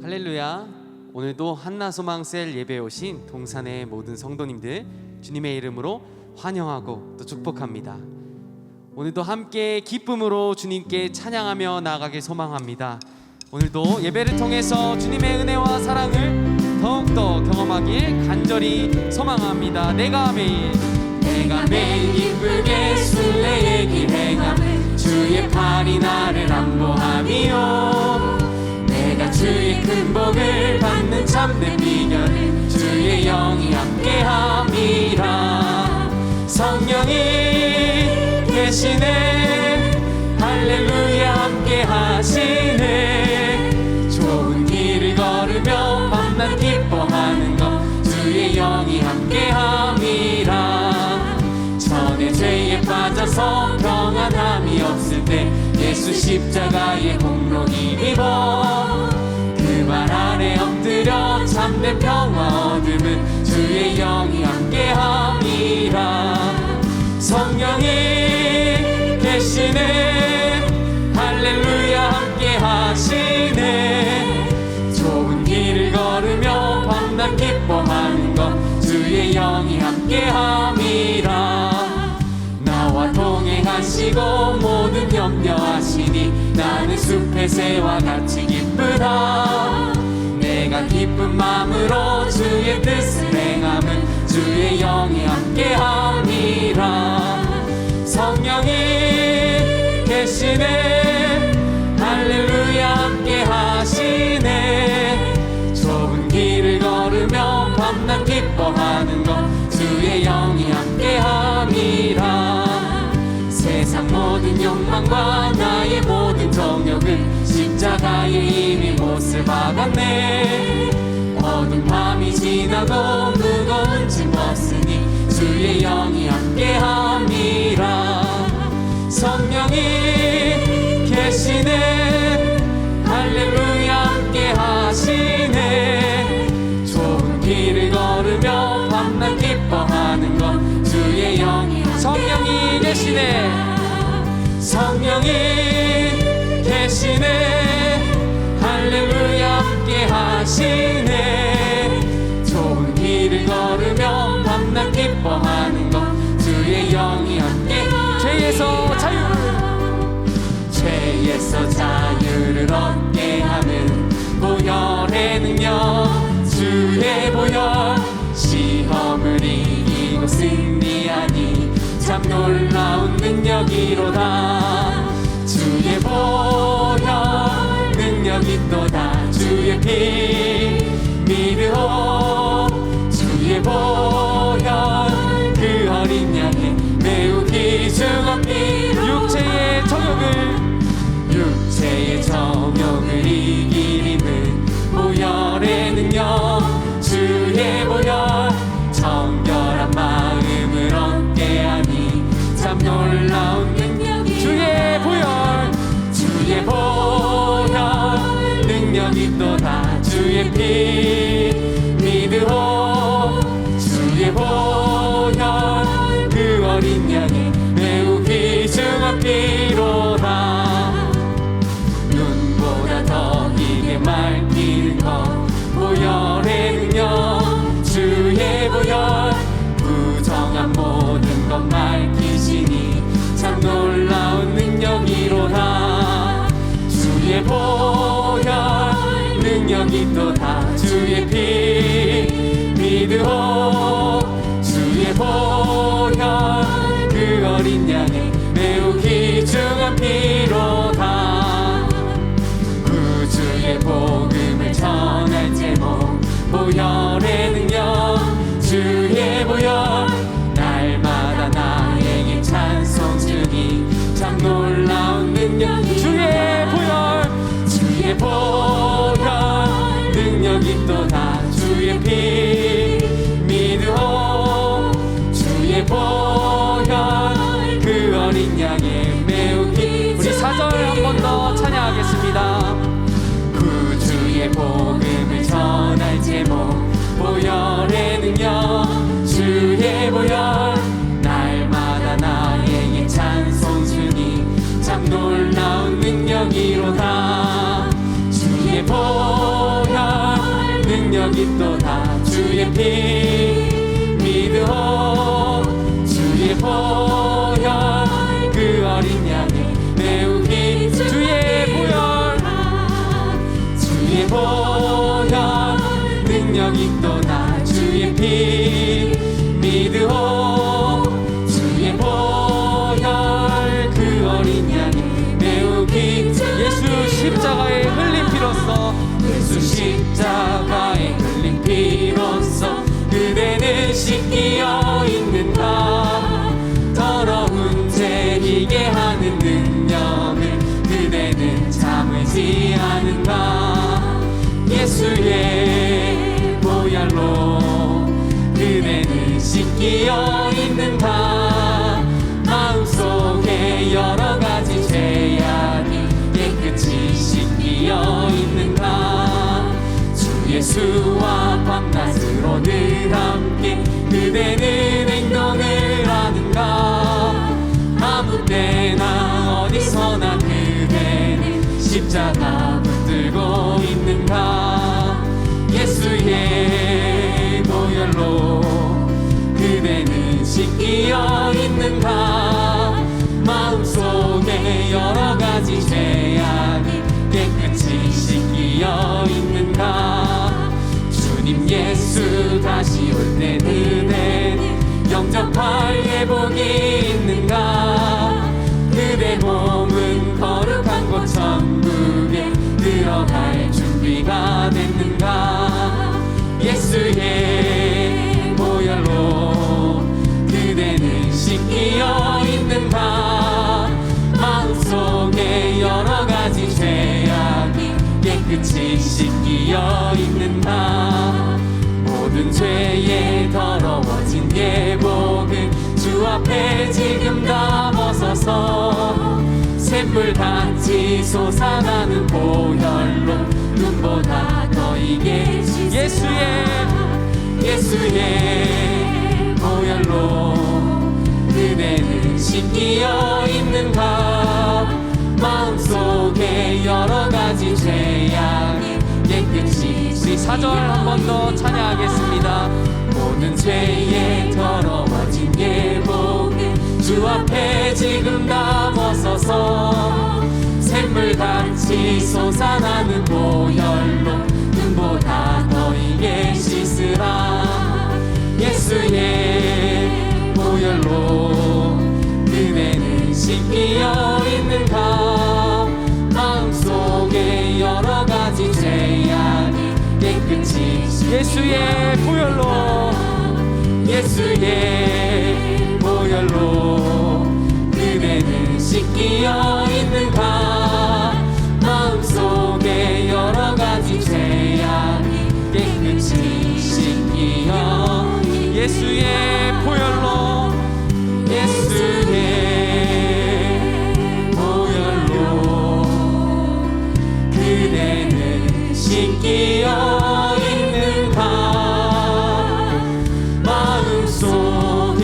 할렐루야. 오늘도 한나소망셀 예배에 오신 동산의 모든 성도님들 주님의 이름으로 환영하고 또 축복합니다. 오늘도 함께 기쁨으로 주님께 찬양하며 나아가길 소망합니다. 오늘도 예배를 통해서 주님의 은혜와 사랑을 더욱더 경험하길 간절히 소망합니다. 내가 매일 기쁘게 순례의 길 행함 주의 팔이 나를 안보하며 내가 주의 큰 복을 받는 참된 비결 주의 영이 함께함이라. 성령이 계시네 할렐루야 함께하시네. 좋은 길을 걸으며 밤낮 기뻐하는 것 주의 영이 함께함이라. 전에 죄에 빠져서 평안함이 없을 때 예수 십자가의 공로 힘입어 그 말 아래 엎드려 참된 평화 얻음은 주의 영이 함께함이라. 성령이 계시네 할렐루야 함께하시네. 좋은 길을 걸으며 밤낮 기뻐하는 것 주의 영이 함께함이라. 나와 동행하시고 모든 염려하시니 나는 숲의 새와 같이 기쁘다. 내가 기쁜 마음으로 주의 뜻을 행함은 주의 영이 함께함이라. 성령이 계시네 할렐루야 함께하시네. 좁은 길을 걸으며 밤낮 기뻐하는 것 주의 영이 함께함이라. 세상 모든 욕망과 나의 모든 정욕은 십자가에 이미 못을 박았네. 어두운 밤이 지나고 무거운 짐 없으니 주의 영이 함께함이라. 성령이 계시네 할렐루야 함께하시네. 좋은 길을 걸으며 밤낮 기뻐하는 것 주의 영이 성령이 계시네. 성령이 계시네 할렐루야 함께하시네. 좋은 길을 걸으며 밤낮 기뻐하는 것 주의 영이 함께. 죄에서 자유를 얻게 하는 보혈의 능력 주의 보혈. 시험을 이기고 승리하니 참 놀라운 능력이로다. 주의 보혈 능력이 또다. 주의 피 믿으오. 주의 보혈 그 어린 양의 매우 귀중한 피. 육체의 정욕을 이길 힘은 보혈의 능력 주의 보혈. 정결한 마음을 얻게 하니 참 놀라운 능력이 주의 보혈. 주의 보혈 능력이 또다. 주의 피 믿으오. 주의 보혈 그 어린 양의 매우 귀중한 피로다. 눈보다 더 기게 맑히는 것 보혈의 능력 주의 보혈. 부정한 모든 것 맑히시니 참 놀라운 능력이로다. 주의 보혈 능력이 또다. 주의 피 믿으오. 주의 보혈 그 어린 양의 매우 귀중한 피로다. 구주의 복음을 전할 제목 보혈의 능력 주의 보혈. 날마다 나에게 찬송 주니 참 놀라운 능력 주의 보혈. 주의 보혈 능력이 또다. 주의 피 믿으오. 주의 보혈 그 어린 양의 매우 기. 우리 4절 한 번 더 찬양하겠습니다. 구주의 복음을 전할 제목 보혈의 능력 주의 보혈. 날마다 나에게 찬송 주니 참 놀라운 능력이로다. 주의 보혈 주의 피 믿으오 주의 보혈 그 어린 양의 매우 긴 주의 보혈 능력 있도다 주의 피 믿으오 주의 보혈 그 어린 양의 매우 긴 예수 십자가에 흘린 피로써 예수 십자가에 흘린 피로써 그대는 씻기어 있는가 더러운 죄 희게 하는 능력을 그대는 참으지 않은가 예수의 보혈로 그대는 씻기어 있는가 마음속에 여러가지 죄악이 깨끗이 씻기어 있는가 주 예수와 밤낮으로 늘 함께 그대는 행동을 하는가 아무 때나 어디서나 그대는 십자가 붙들고 있는가 예수의 보혈로 그대는 씻기어 있는가 마음속에 여러가지 죄악이 깨끗이 씻기어 있는가 주님 예수 다시 올 때 그대는 영접할 예복이 있는가 그대 몸은 거룩한 곳 천국에 들어갈 준비가 됐는가 예수의 보혈로 그대는 씻기어 있는가 마음속에 여러가지 죄악이 깨끗이 씻기어 있는가 모든 죄에 더러워진 예복은 주 앞에 지금 다 벗어서 샘물같이 솟아나는 보혈로 눈보다 더 이게 예수의 보혈로 그대는 씻기어 있는가 마음속에 여러가지 죄악이 깨끗이 우리 4절 한 번 더 찬양하겠습니다 모든 죄에 더러워진 예복은 주 앞에 지금 다 벗어서 샘물같이 솟아나는 보혈로 눈보다 더 이게 씻으라 예수의 보혈로 그대는 씻기어 있는가 마음속에 여러가지 죄악이 깨끗이 예수의 보혈로 그대는 씻기어 있는가 마음속에 여러가지 죄악이 깨끗이 씻기어 예수의 보혈로 그대는 씻기어 있는가 마음속에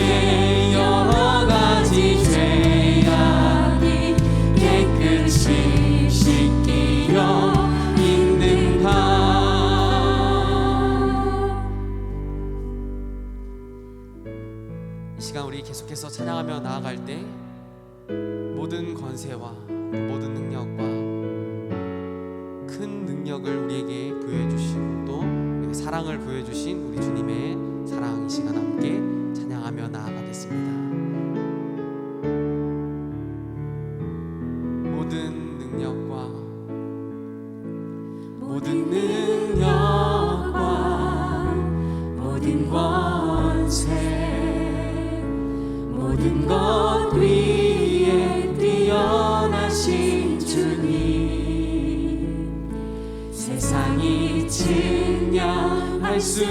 여러가지 죄악이 깨끗이 씻기어 있는가 이 시간 우리 계속해서 찬양하며 나아갈 때 모든 권세와 모든 능력과 큰 능력을 우리에게 부여해 주시고 또 사랑을 부여해 주신 우리 주님의 사랑 이 시간 함께 찬양하며 나아가겠습니다. 모든 능력과 모든 권세 모든 것 위에 뛰어나신 주님 세상이 측량할 수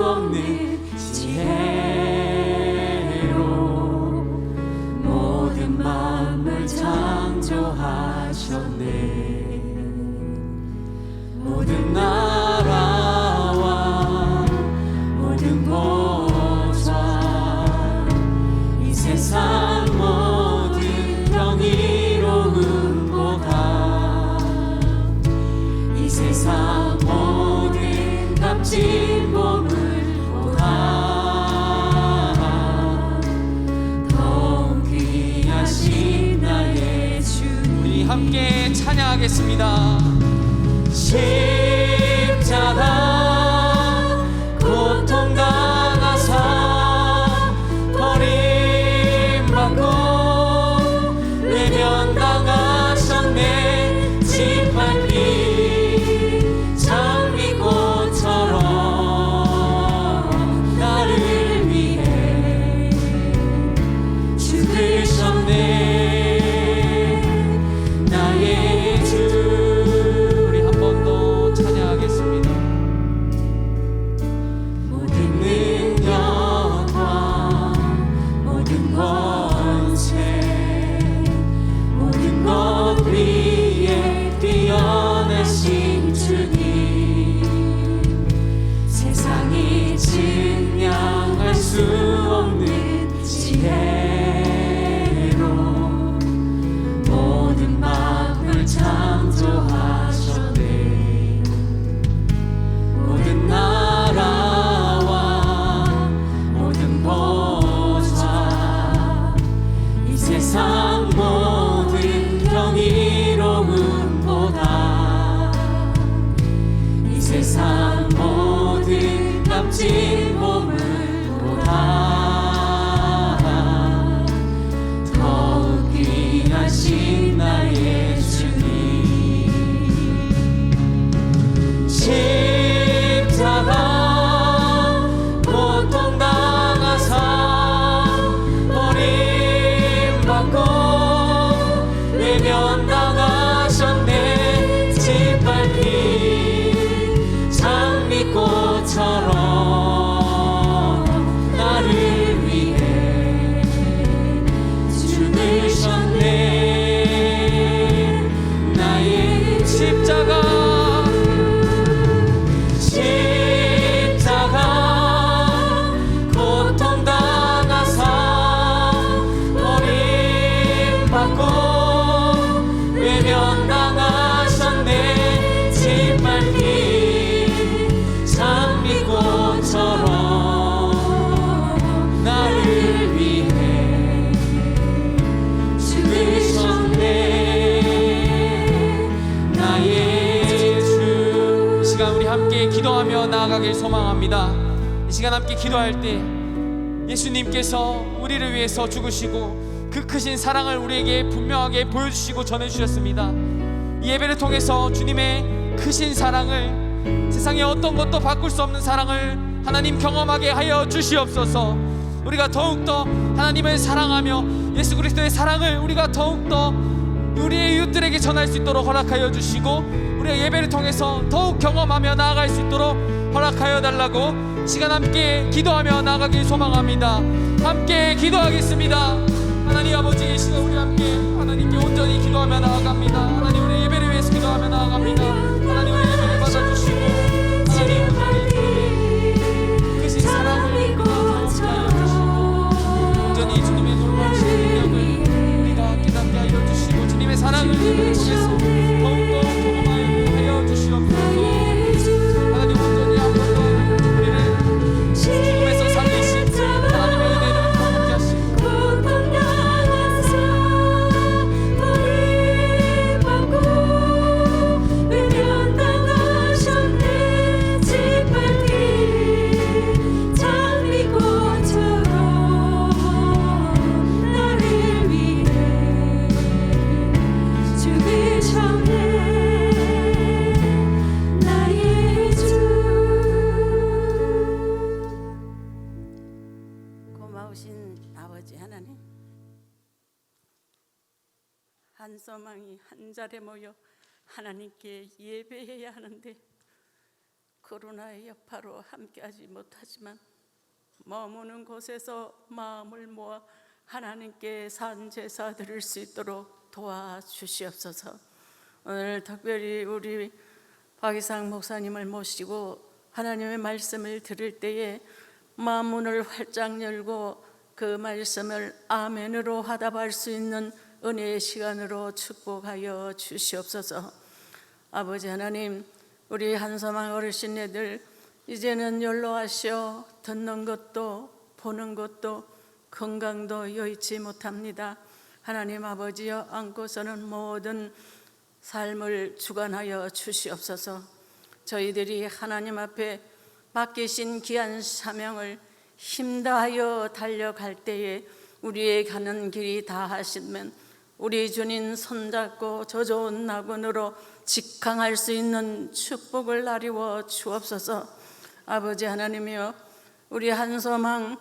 없는 지혜로 모든 만물 창조하셨네 모든 나라와 모든 보좌 이 세상 모든 경이로움보다 이 세상 모든 값진 보물 함께 찬양하겠습니다. 십자가 고통당하사 버림받고 외면당하셨네. 짓밟힌 장미꽃처럼 나를 위해 죽으셨네. 나의 주. 우리 한 번 더 찬양하겠습니다. 모든 능력과 모든 권세 모든 것 위에 뛰어나신 주님, 세상이 증명할 수 없는 지혜로 모든 만물 창조하셨네. 모든 나라와 모든 보좌 이 세상 모든 경이로움보다 이 세상 모든 값진 보물보다 더욱 귀하신 나의 주님. 십자가 고통당하사 버림받고 외면당하셨네. 짓밟힌 장미꽃처럼 나를 위해 죽으셨네. 나의 십자가 고통당하사 버림받고 외면당하셨네. 짓밟힌 장미꽃처럼 나를 위해 죽으셨네. 나의 주. 이 시간 우리 함께 기도하며 나아가길 소망합니다. 이 시간 함께 기도할 때 예수님께서 우리를 위해서 죽으시고 그 크신 사랑을 우리에게 분명하게 보여주시고 전해주셨습니다. 이 예배를 통해서 주님의 크신 사랑을, 세상에 어떤 것도 바꿀 수 없는 사랑을 하나님 경험하게 하여 주시옵소서. 우리가 더욱더 하나님을 사랑하며 예수 그리스도의 사랑을 우리가 더욱더 우리의 이웃들에게 전할 수 있도록 허락하여 주시고, 우리가 예배를 통해서 더욱 경험하며 나아갈 수 있도록 허락하여 달라고 시간 함께 기도하며 나아가길 소망합니다. 함께 기도하겠습니다. 하나님 아버지, 이 시간 우리 함께 하나님께 온전히 기도하며 나아갑니다. 하나님 우리 예배를 위해서 기도하며 나아갑니다. 하나님 우리 예배를 받아주시고 하나님 크신 사랑을 더욱하여 주시고 온전히 주님의 놀라우신 능력을 우리가 깨닫게 하여 주시고 주님의 사랑을 예배를 통해서 더욱더 경험하여 주시옵소서. 하나님 온전히 한 번 더 우리를 죽음에서 살리신 하나님의 은혜를 더욱게 하시고 한소망이 한자리에 모여 하나님께 예배해야 하는데 코로나의 여파로 함께하지 못하지만 머무는 곳에서 마음을 모아 하나님께 산제사 드릴 수 있도록 도와주시옵소서. 오늘 특별히 우리 박이상 목사님을 모시고 하나님의 말씀을 들을 때에 마음문을 활짝 열고 그 말씀을 아멘으로 화답할 수 있는 은혜의 시간으로 축복하여 주시옵소서. 아버지 하나님, 우리 한소망 어르신네들 이제는 연로하시어 듣는 것도 보는 것도 건강도 여의치 못합니다. 하나님 아버지여, 안고서는 모든 삶을 주관하여 주시옵소서. 저희들이 하나님 앞에 맡기신 귀한 사명을 힘다하여 달려갈 때에 우리의 가는 길이 다하시면 우리 주님 손잡고 저 좋은 나군으로 직항할 수 있는 축복을 나리워 주옵소서. 아버지 하나님이여, 우리 한소망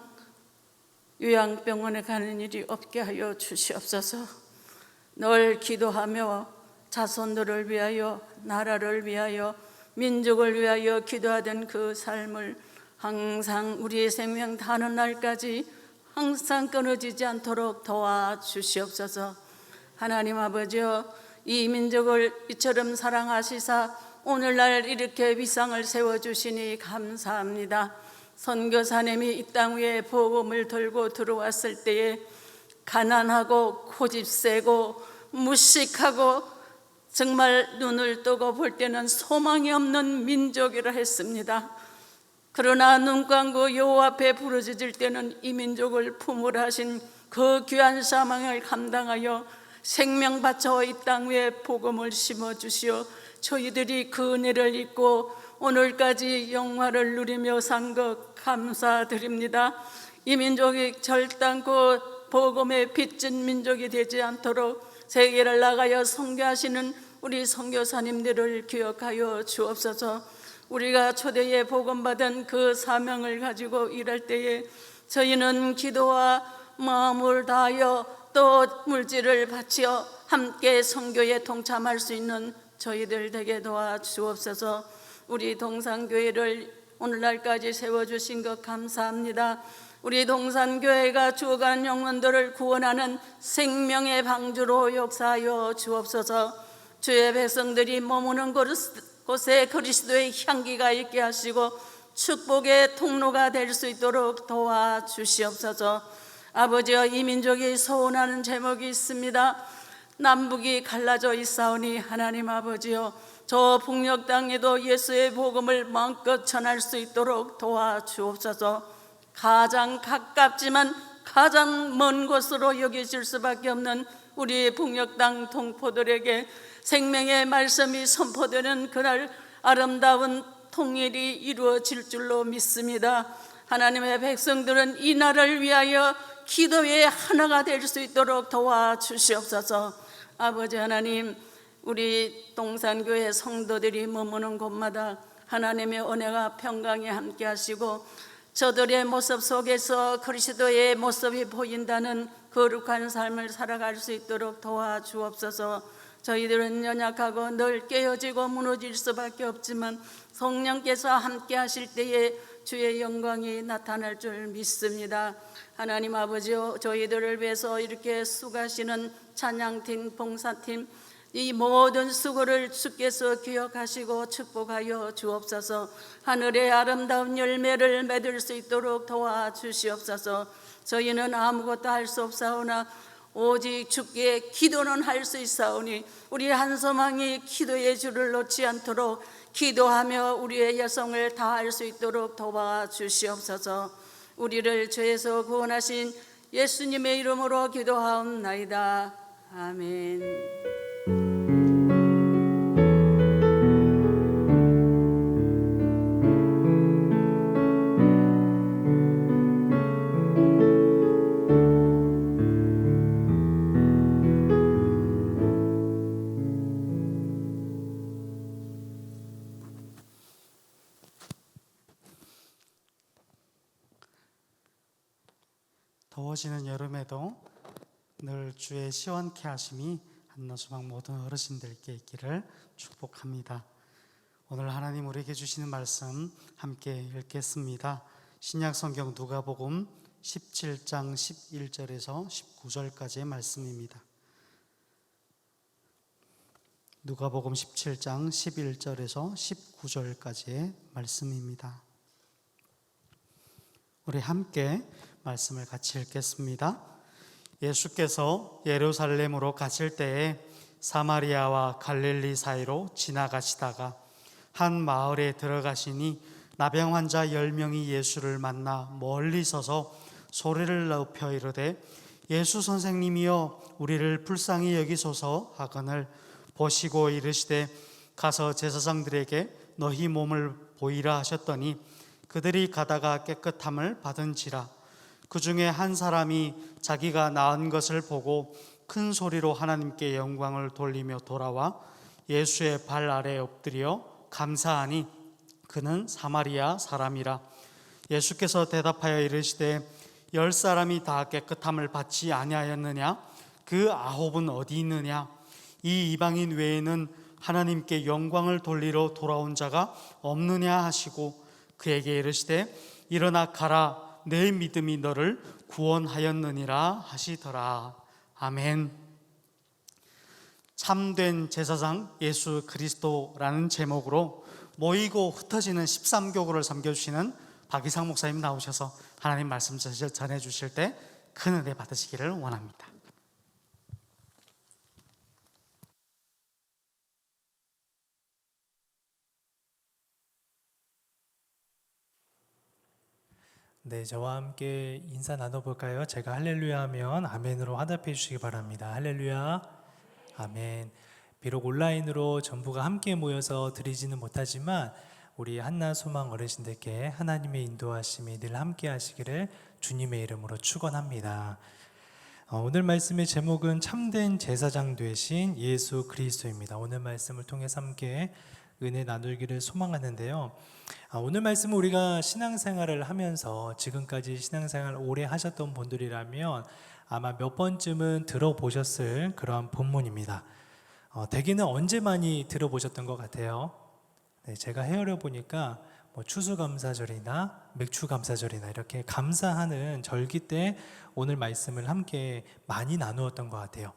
요양병원에 가는 일이 없게 하여 주시옵소서. 늘 기도하며 자손들을 위하여, 나라를 위하여, 민족을 위하여 기도하던 그 삶을 항상 우리의 생명 다하는 날까지 항상 끊어지지 않도록 도와주시옵소서. 하나님 아버지여, 이 민족을 이처럼 사랑하시사 오늘날 이렇게 위상을 세워주시니 감사합니다. 선교사님이 이 땅 위에 복음을 들고 들어왔을 때에 가난하고 고집세고 무식하고 정말 눈을 뜨고 볼 때는 소망이 없는 민족이라 했습니다. 그러나 눈 감고 여호와 앞에 부르짖을 때는 이 민족을 품으라 하신 그 귀한 사명을 감당하여 생명 바쳐 이 땅 위에 복음을 심어주시어 저희들이 그 은혜를 잊고 오늘까지 영화를 누리며 산 것 감사드립니다. 이 민족이 절단코 복음에 빚진 민족이 되지 않도록 세계를 나가여 선교하시는 우리 선교사님들을 기억하여 주옵소서. 우리가 초대에 복음받은 그 사명을 가지고 일할 때에 저희는 기도와 마음을 다하여 또 물질을 바치어 함께 선교에 동참할 수 있는 저희들 되게 도와주옵소서. 우리 동산교회를 오늘날까지 세워주신 것 감사합니다. 우리 동산교회가 죽어가는 영혼들을 구원하는 생명의 방주로 역사하여 주옵소서. 주의 백성들이 머무는 곳에 그리스도의 향기가 있게 하시고 축복의 통로가 될 수 있도록 도와주시옵소서. 아버지여, 이 민족이 소원하는 제목이 있습니다. 남북이 갈라져 있사오니 하나님 아버지여, 저 북녘 땅에도 예수의 복음을 마음껏 전할 수 있도록 도와주옵소서. 가장 가깝지만 가장 먼 곳으로 여겨질 수밖에 없는 우리 북녘 땅 동포들에게 생명의 말씀이 선포되는 그날 아름다운 통일이 이루어질 줄로 믿습니다. 하나님의 백성들은 이 나라를 위하여 기도의 하나가 될 수 있도록 도와주시옵소서. 아버지 하나님, 우리 동산교회 성도들이 머무는 곳마다 하나님의 은혜와 평강이 함께 하시고 저들의 모습 속에서 그리스도의 모습이 보인다는 거룩한 삶을 살아갈 수 있도록 도와주옵소서. 저희들은 연약하고 늘 깨어지고 무너질 수밖에 없지만 성령께서 함께 하실 때에 주의 영광이 나타날 줄 믿습니다. 하나님 아버지요, 저희들을 위해서 이렇게 수고하시는 찬양팀, 봉사팀, 이 모든 수고를 주께서 기억하시고 축복하여 주옵소서. 하늘의 아름다운 열매를 맺을 수 있도록 도와주시옵소서. 저희는 아무것도 할 수 없사오나 오직 주께 기도는 할 수 있사오니 우리 한소망이 기도의 줄을 놓지 않도록 기도하며 우리의 여성을 다할 수 있도록 도와주시옵소서. 우리를 죄에서 구원하신 예수님의 이름으로 기도하옵나이다. 아멘. 더워지는 여름에도 늘 주의 시원케 하심이 한나소망 모든 어르신들께 있기를 축복합니다. 오늘 하나님 우리에게 주시는 말씀 함께 읽겠습니다. 신약성경 누가복음 17장 11절에서 19절까지의 말씀입니다. 누가복음 17장 11절에서 19절까지의 말씀입니다. 우리 함께 말씀을 같이 읽겠습니다. 예수께서 예루살렘으로 가실 때에 사마리아와 갈릴리 사이로 지나가시다가 한 마을에 들어가시니 나병 환자 10명이 예수를 만나 멀리 서서 소리를 높여 이르되 예수 선생님이여 우리를 불쌍히 여기소서 하거늘 보시고 이르시되 가서 제사장들에게 너희 몸을 보이라 하셨더니 그들이 가다가 깨끗함을 받은지라. 그 중에 한 사람이 자기가 나은 것을 보고 큰 소리로 하나님께 영광을 돌리며 돌아와 예수의 발 아래 엎드려 감사하니 그는 사마리아 사람이라. 예수께서 대답하여 이르시되 10사람이 다 깨끗함을 받지 아니하였느냐? 그 9은 어디 있느냐? 이 이방인 외에는 하나님께 영광을 돌리러 돌아온 자가 없느냐 하시고 그에게 이르시되 일어나 가라, 내 믿음이 너를 구원하였느니라 하시더라. 아멘. 참된 제사장 예수 그리스도라는 제목으로 모이고 흩어지는 13교구를 섬겨주시는 박이상 목사님 나오셔서 하나님 말씀 전해주실 때 큰 은혜 받으시기를 원합니다. 네, 저와 함께 인사 나눠볼까요? 제가 할렐루야 하면 아멘으로 화답해 주시기 바랍니다. 할렐루야, 아멘. 비록 온라인으로 전부가 함께 모여서 드리지는 못하지만 우리 한나 소망 어르신들께 하나님의 인도하심이 늘 함께 하시기를 주님의 이름으로 축원합니다. 오늘 말씀의 제목은 참된 제사장 되신 예수 그리스도입니다. 오늘 말씀을 통해서 함께 은혜 나누기를 소망하는데요. 오늘 말씀은 우리가 신앙생활을 하면서 지금까지 신앙생활 오래 하셨던 분들이라면 아마 몇 번쯤은 들어보셨을 그러한 본문입니다. 대개는 언제 많이 들어보셨던 것 같아요? 네, 제가 헤아려 보니까 추수감사절이나 맥추감사절이나 이렇게 감사하는 절기 때 오늘 말씀을 함께 많이 나누었던 것 같아요.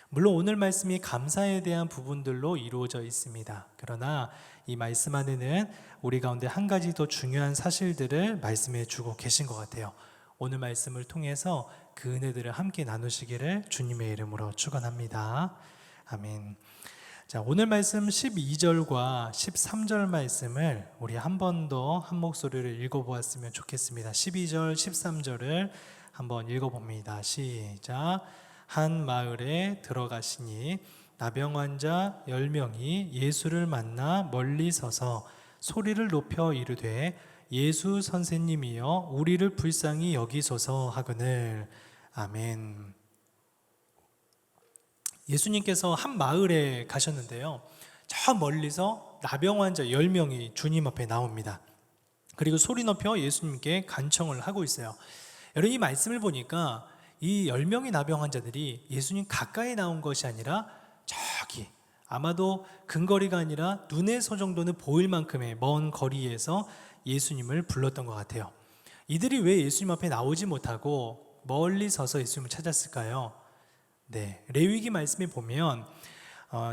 물론 오늘 말씀이 감사에 대한 부분들로 이루어져 있습니다. 그러나 이 말씀 안에는 우리 가운데 한 가지 더 중요한 사실들을 말씀해 주고 계신 것 같아요. 오늘 말씀을 통해서 그 은혜들을 함께 나누시기를 주님의 이름으로 축원합니다. 아멘. 자, 오늘 말씀 12절과 13절 말씀을 우리 한 번 더 한 목소리를 읽어보았으면 좋겠습니다. 12절, 13절을 한번 읽어봅니다. 시작. 한 마을에 들어가시니 나병 환자 10명이 예수를 만나 멀리 서서 소리를 높여 이르되 예수 선생님이여 우리를 불쌍히 여기소서 하거늘. 아멘. 예수님께서 한 마을에 가셨는데요, 저 멀리서 나병 환자 10명이 주님 앞에 나옵니다. 그리고 소리 높여 예수님께 간청을 하고 있어요. 여러분, 이 말씀을 보니까 이 10명의 나병 환자들이 예수님 가까이 나온 것이 아니라 저기 아마도 근거리가 아니라 눈에서 정도는 보일 만큼의 먼 거리에서 예수님을 불렀던 것 같아요. 이들이 왜 예수님 앞에 나오지 못하고 멀리 서서 예수님을 찾았을까요? 네, 레위기 말씀에 보면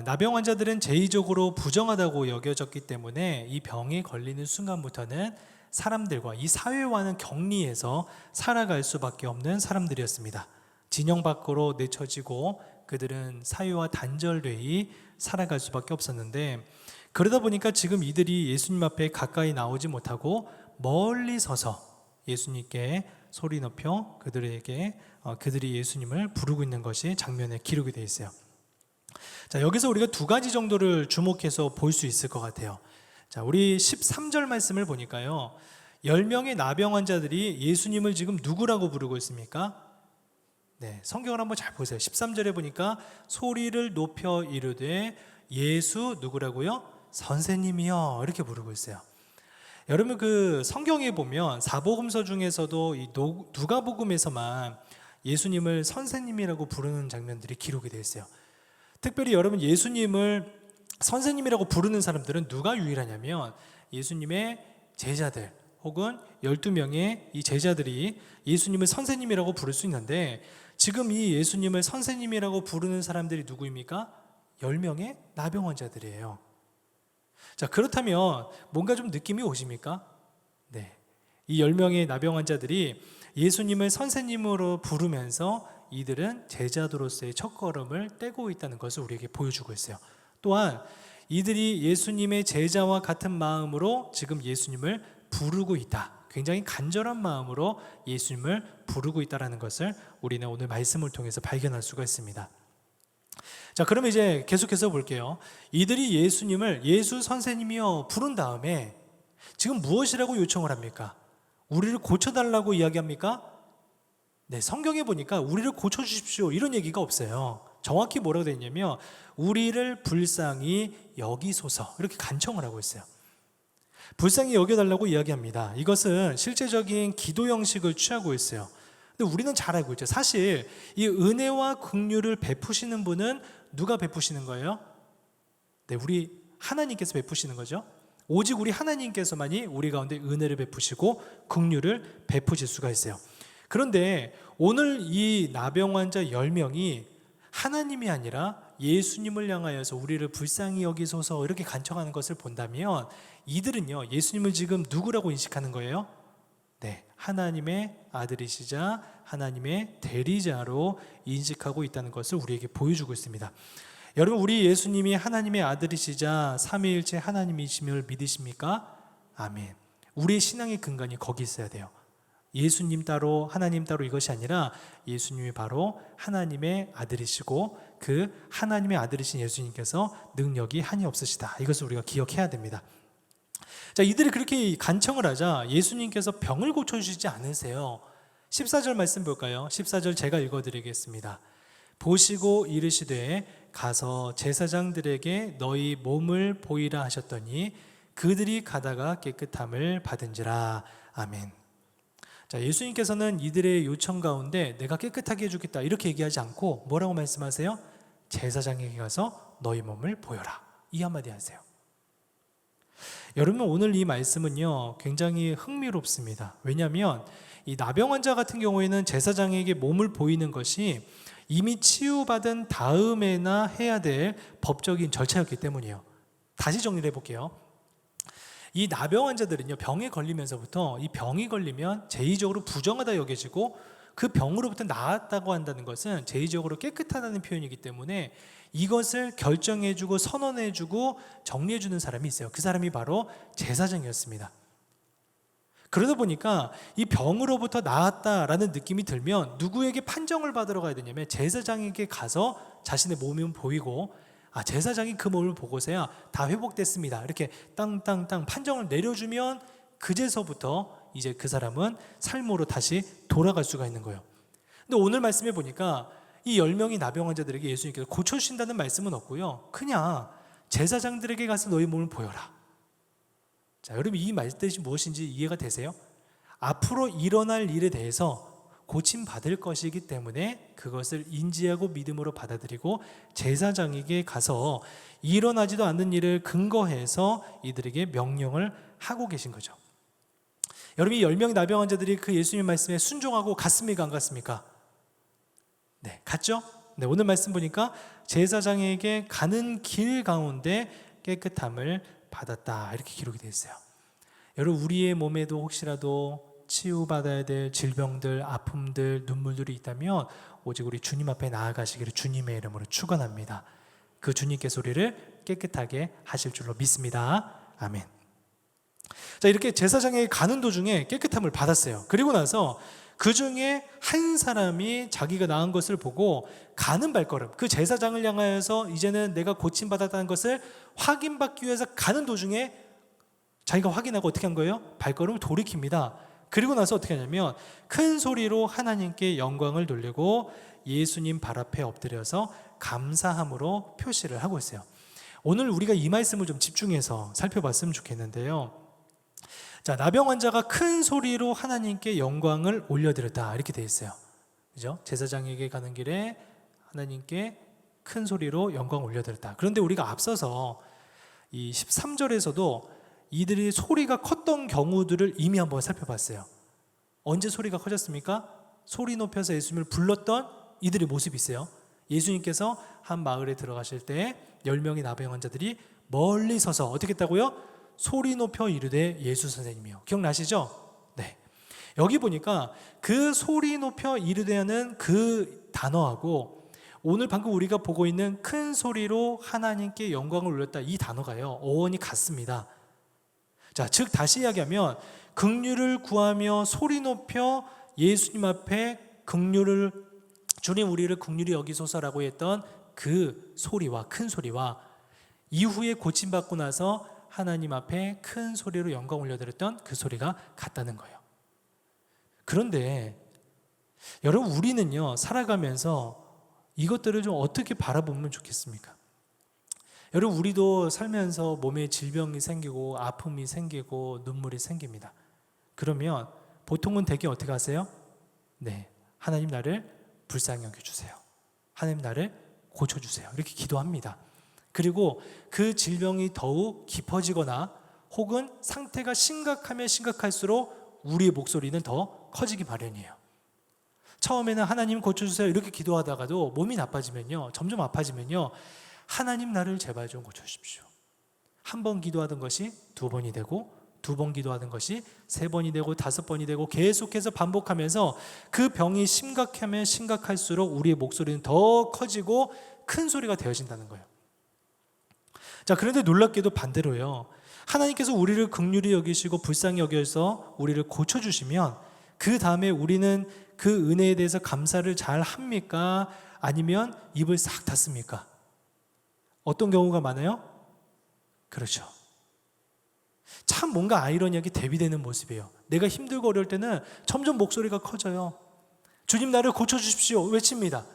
나병 환자들은 제의적으로 부정하다고 여겨졌기 때문에 이 병에 걸리는 순간부터는 사람들과 이 사회와는 격리해서 살아갈 수밖에 없는 사람들이었습니다. 진영 밖으로 내쳐지고 그들은 사회와 단절되어 살아갈 수밖에 없었는데, 그러다 보니까 지금 이들이 예수님 앞에 가까이 나오지 못하고 멀리 서서 예수님께 소리 높여 그들이 예수님을 부르고 있는 것이 장면에 기록이 되어 있어요. 자, 여기서 우리가 두 가지 정도를 주목해서 볼 수 있을 것 같아요. 자, 우리 13절 말씀을 보니까요, 10명의 나병 환자들이 예수님을 지금 누구라고 부르고 있습니까? 네, 성경을 한번 잘 보세요. 13절에 보니까 소리를 높여 이르되 예수 누구라고요? 선생님이요, 이렇게 부르고 있어요. 여러분, 그 성경에 보면 사복음서 중에서도 이 누가복음에서만 예수님을 선생님이라고 부르는 장면들이 기록이 되어 있어요. 특별히 여러분, 예수님을 선생님이라고 부르는 사람들은 누가 유일하냐면 예수님의 제자들 혹은 12명의 이 제자들이 예수님을 선생님이라고 부를 수 있는데, 지금 이 예수님을 선생님이라고 부르는 사람들이 누구입니까? 10명의 나병 환자들이에요. 자, 그렇다면 뭔가 좀 느낌이 오십니까? 네, 이 10명의 나병 환자들이 예수님을 선생님으로 부르면서 이들은 제자도로서의 첫걸음을 떼고 있다는 것을 우리에게 보여주고 있어요. 또한 이들이 예수님의 제자와 같은 마음으로 지금 예수님을 부르고 있다. 굉장히 간절한 마음으로 예수님을 부르고 있다는 것을 우리는 오늘 말씀을 통해서 발견할 수가 있습니다. 자, 그럼 이제 계속해서 볼게요. 이들이 예수님을 예수 선생님이여 부른 다음에 지금 무엇이라고 요청을 합니까? 우리를 고쳐달라고 이야기합니까? 네, 성경에 보니까 우리를 고쳐주십시오 이런 얘기가 없어요. 정확히 뭐라고 되어 있냐면 우리를 불쌍히 여기소서 이렇게 간청을 하고 있어요. 불쌍히 여겨달라고 이야기합니다. 이것은 실제적인 기도 형식을 취하고 있어요. 근데 우리는 잘 알고 있죠. 사실 이 은혜와 긍휼을 베푸시는 분은 누가 베푸시는 거예요? 네, 우리 하나님께서 베푸시는 거죠. 오직 우리 하나님께서만이 우리 가운데 은혜를 베푸시고 긍휼을 베푸실 수가 있어요. 그런데 오늘 이 나병 환자 10명이 하나님이 아니라 예수님을 향하여서 우리를 불쌍히 여기소서 이렇게 간청하는 것을 본다면 이들은요, 예수님을 지금 누구라고 인식하는 거예요? 네, 하나님의 아들이시자 하나님의 대리자로 인식하고 있다는 것을 우리에게 보여주고 있습니다. 여러분, 우리 예수님이 하나님의 아들이시자 삼위일체 하나님이심을 믿으십니까? 아멘. 우리의 신앙의 근간이 거기 있어야 돼요. 예수님 따로 하나님 따로 이것이 아니라 예수님이 바로 하나님의 아들이시고 그 하나님의 아들이신 예수님께서 능력이 한이 없으시다. 이것을 우리가 기억해야 됩니다. 자, 이들이 그렇게 간청을 하자 예수님께서 병을 고쳐주시지 않으세요. 14절 말씀 볼까요? 14절 제가 읽어드리겠습니다. 보시고 이르시되 가서 제사장들에게 너희 몸을 보이라 하셨더니 그들이 가다가 깨끗함을 받은지라. 아멘. 자, 예수님께서는 이들의 요청 가운데 내가 깨끗하게 해주겠다 이렇게 얘기하지 않고 뭐라고 말씀하세요? 제사장에게 가서 너희 몸을 보여라 이 한마디 하세요. 여러분, 오늘 이 말씀은요 굉장히 흥미롭습니다. 왜냐하면 이 나병 환자 같은 경우에는 제사장에게 몸을 보이는 것이 이미 치유받은 다음에나 해야 될 법적인 절차였기 때문이에요. 다시 정리를 해볼게요. 이 나병 환자들은요 병에 걸리면서부터 이 병이 걸리면 제의적으로 부정하다 여겨지고 그 병으로부터 나았다고 한다는 것은 제의적으로 깨끗하다는 표현이기 때문에 이것을 결정해주고 선언해주고 정리해주는 사람이 있어요. 그 사람이 바로 제사장이었습니다. 그러다 보니까 이 병으로부터 나았다라는 느낌이 들면 누구에게 판정을 받으러 가야 되냐면 제사장에게 가서 자신의 몸을 보이고 제사장이 그 몸을 보고서야 다 회복됐습니다 이렇게 땅땅땅 판정을 내려주면 그제서부터 이제 그 사람은 삶으로 다시 돌아갈 수가 있는 거예요. 근데 오늘 말씀해 보니까 이 10명의 나병 환자들에게 예수님께서 고쳐주신다는 말씀은 없고요, 그냥 제사장들에게 가서 너희 몸을 보여라. 자, 여러분, 이 말뜻이 무엇인지 이해가 되세요? 앞으로 일어날 일에 대해서 고침받을 것이기 때문에 그것을 인지하고 믿음으로 받아들이고 제사장에게 가서 일어나지도 않는 일을 근거해서 이들에게 명령을 하고 계신 거죠. 여러분, 이 10명의 나병 환자들이 그 예수님 말씀에 순종하고 갔습니까? 안 갔습니까? 네, 갔죠? 네, 오늘 말씀 보니까 제사장에게 가는 길 가운데 깨끗함을 받았다 이렇게 기록이 되어 있어요. 여러분, 우리의 몸에도 혹시라도 치유받아야 될 질병들, 아픔들, 눈물들이 있다면 오직 우리 주님 앞에 나아가시기를 주님의 이름으로 축원합니다. 그 주님께서 우리를 깨끗하게 하실 줄로 믿습니다. 아멘. 자, 이렇게 제사장에 가는 도중에 깨끗함을 받았어요. 그리고 나서 그 중에 한 사람이 자기가 나은 것을 보고 가는 발걸음, 그 제사장을 향하여서 이제는 내가 고침받았다는 것을 확인받기 위해서 가는 도중에 자기가 확인하고 어떻게 한 거예요? 발걸음을 돌이킵니다. 그리고 나서 어떻게 하냐면 큰 소리로 하나님께 영광을 돌리고 예수님 발 앞에 엎드려서 감사함으로 표시를 하고 있어요. 오늘 우리가 이 말씀을 좀 집중해서 살펴봤으면 좋겠는데요. 자, 나병 환자가 큰 소리로 하나님께 영광을 올려드렸다 이렇게 되어 있어요. 그죠? 제사장에게 가는 길에 하나님께 큰 소리로 영광을 올려드렸다. 그런데 우리가 앞서서 이 13절에서도 이들이 소리가 컸던 경우들을 이미 한번 살펴봤어요. 언제 소리가 커졌습니까? 소리 높여서 예수님을 불렀던 이들의 모습이 있어요. 예수님께서 한 마을에 들어가실 때 10명의 나병 환자들이 멀리 서서 어떻게 했다고요? 소리 높여 이르되 예수 선생님이요. 기억나시죠? 네. 여기 보니까 그 소리 높여 이르되는 그 단어하고 오늘 방금 우리가 보고 있는 큰 소리로 하나님께 영광을 올렸다 이 단어가요, 어원이 같습니다. 자, 즉 다시 이야기하면 긍휼을 구하며 소리 높여 예수님 앞에 주님 우리를 긍휼히 여기소서라고 했던 그 소리와 큰 소리와 이후에 고침받고 나서 하나님 앞에 큰 소리로 영광 올려드렸던 그 소리가 같다는 거예요. 그런데 여러분, 우리는요 살아가면서 이것들을 좀 어떻게 바라보면 좋겠습니까? 여러분, 우리도 살면서 몸에 질병이 생기고 아픔이 생기고 눈물이 생깁니다. 그러면 보통은 대개 어떻게 하세요? 네, 하나님 나를 불쌍히 여겨주세요, 하나님 나를 고쳐주세요, 이렇게 기도합니다. 그리고 그 질병이 더욱 깊어지거나 혹은 상태가 심각하면 심각할수록 우리의 목소리는 더 커지기 마련이에요. 처음에는 하나님 고쳐주세요 이렇게 기도하다가도 몸이 나빠지면요, 점점 아파지면요, 하나님 나를 제발 좀 고쳐주십시오. 한 번 기도하던 것이 2번이 되고, 2번 기도하던 것이 3번이 되고 5번이 되고, 계속해서 반복하면서 그 병이 심각하면 심각할수록 우리의 목소리는 더 커지고 큰 소리가 되어진다는 거예요. 자, 그런데 놀랍게도 반대로요, 하나님께서 우리를 긍휼히 여기시고 불쌍히 여겨서 우리를 고쳐주시면 그 다음에 우리는 그 은혜에 대해서 감사를 잘 합니까? 아니면 입을 싹 닫습니까? 어떤 경우가 많아요? 그렇죠. 참 뭔가 아이러니하게 대비되는 모습이에요. 내가 힘들고 어려울 때는 점점 목소리가 커져요. 주님 나를 고쳐주십시오 외칩니다.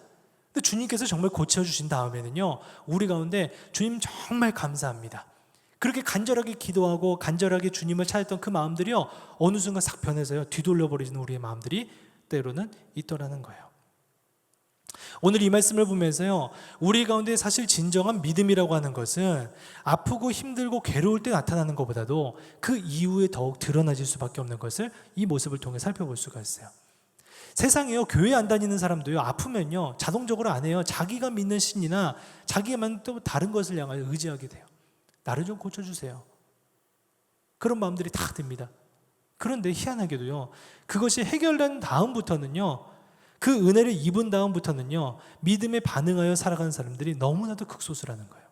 근데 주님께서 정말 고쳐주신 다음에는요, 우리 가운데 주님 정말 감사합니다, 그렇게 간절하게 기도하고 간절하게 주님을 찾았던 그 마음들이요, 어느 순간 싹 변해서요 뒤돌려버리는 우리의 마음들이 때로는 있더라는 거예요. 오늘 이 말씀을 보면서요, 우리 가운데 사실 진정한 믿음이라고 하는 것은 아프고 힘들고 괴로울 때 나타나는 것보다도 그 이후에 더욱 드러나질 수밖에 없는 것을 이 모습을 통해 살펴볼 수가 있어요. 세상에요, 교회 안 다니는 사람도요, 아프면요 자동적으로 안 해요. 자기가 믿는 신이나 자기만 또 다른 것을 향하여 의지하게 돼요. 나를 좀 고쳐주세요, 그런 마음들이 다 듭니다. 그런데 희한하게도요, 그것이 해결된 다음부터는요, 그 은혜를 입은 다음부터는요, 믿음에 반응하여 살아가는 사람들이 너무나도 극소수라는 거예요.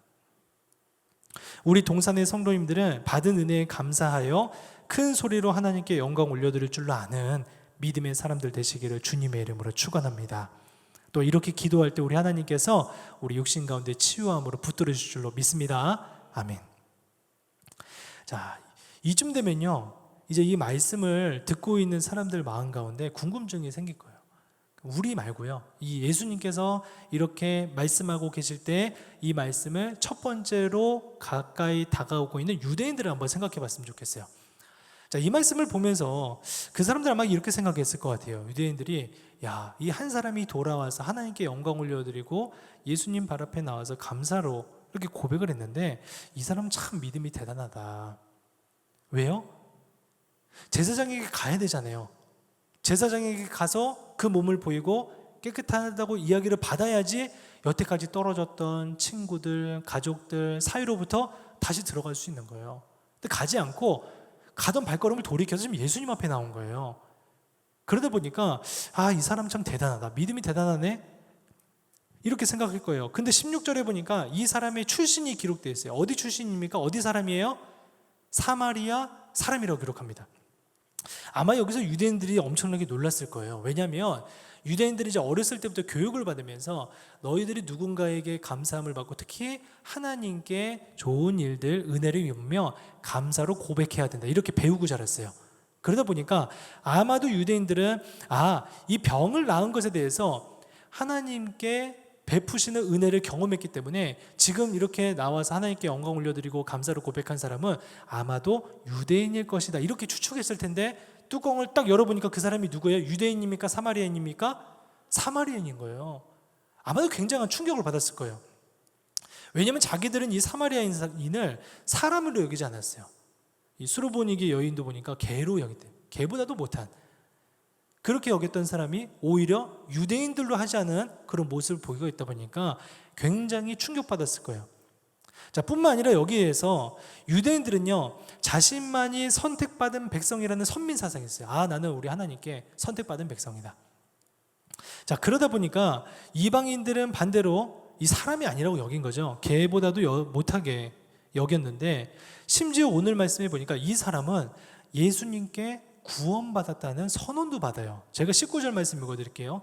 우리 동산의 성도님들은 받은 은혜에 감사하여 큰 소리로 하나님께 영광 올려드릴 줄로 아는 믿음의 사람들 되시기를 주님의 이름으로 축원합니다. 또 이렇게 기도할 때 우리 하나님께서 우리 육신 가운데 치유함으로 붙들어 주실 줄로 믿습니다. 아멘. 자, 이쯤 되면요, 이제 이 말씀을 듣고 있는 사람들 마음 가운데 궁금증이 생길 거예요. 우리 말고요, 이 예수님께서 이렇게 말씀하고 계실 때 이 말씀을 첫 번째로 가까이 다가오고 있는 유대인들을 한번 생각해 봤으면 좋겠어요. 자, 이 말씀을 보면서 그 사람들 아마 이렇게 생각했을 것 같아요. 유대인들이, 야, 이 한 사람이 돌아와서 하나님께 영광 올려드리고 예수님 발 앞에 나와서 감사로 이렇게 고백을 했는데 이 사람 참 믿음이 대단하다. 왜요? 제사장에게 가야 되잖아요. 제사장에게 가서 그 몸을 보이고 깨끗하다고 이야기를 받아야지 여태까지 떨어졌던 친구들, 가족들 사이로부터 다시 들어갈 수 있는 거예요. 근데 가지 않고 가던 발걸음을 돌이켜서 지금 예수님 앞에 나온 거예요. 그러다 보니까 이 사람 참 대단하다, 믿음이 대단하네, 이렇게 생각할 거예요. 근데 16절에 보니까 이 사람의 출신이 기록되어 있어요. 어디 출신입니까? 어디 사람이에요? 사마리아 사람이라고 기록합니다. 아마 여기서 유대인들이 엄청나게 놀랐을 거예요. 왜냐하면 유대인들이 이제 어렸을 때부터 교육을 받으면서 너희들이 누군가에게 감사함을 받고 특히 하나님께 좋은 일들, 은혜를 입으며 감사로 고백해야 된다, 이렇게 배우고 자랐어요. 그러다 보니까 아마도 유대인들은 이 병을 낳은 것에 대해서 하나님께 베푸시는 은혜를 경험했기 때문에 지금 이렇게 나와서 하나님께 영광 올려드리고 감사로 고백한 사람은 아마도 유대인일 것이다, 이렇게 추측했을 텐데 뚜껑을 딱 열어보니까 그 사람이 누구예요? 유대인입니까? 사마리아인입니까? 사마리아인인 거예요. 아마도 굉장한 충격을 받았을 거예요. 왜냐하면 자기들은 이 사마리아인을 사람으로 여기지 않았어요. 이 수로보니게 여인도 보니까 개로 여겼대요. 개보다도 못한, 그렇게 여겼던 사람이 오히려 유대인들로 하지 않은 그런 모습을 보이고 있다 보니까 굉장히 충격받았을 거예요. 자, 뿐만 아니라 여기에서 유대인들은요, 자신만이 선택받은 백성이라는 선민 사상이 있어요. 나는 우리 하나님께 선택받은 백성이다. 자, 그러다 보니까 이방인들은 반대로 이 사람이 아니라고 여긴 거죠. 개보다도 못하게 여겼는데 심지어 오늘 말씀해 보니까 이 사람은 예수님께 구원받았다는 선언도 받아요. 제가 19절 말씀 읽어드릴게요.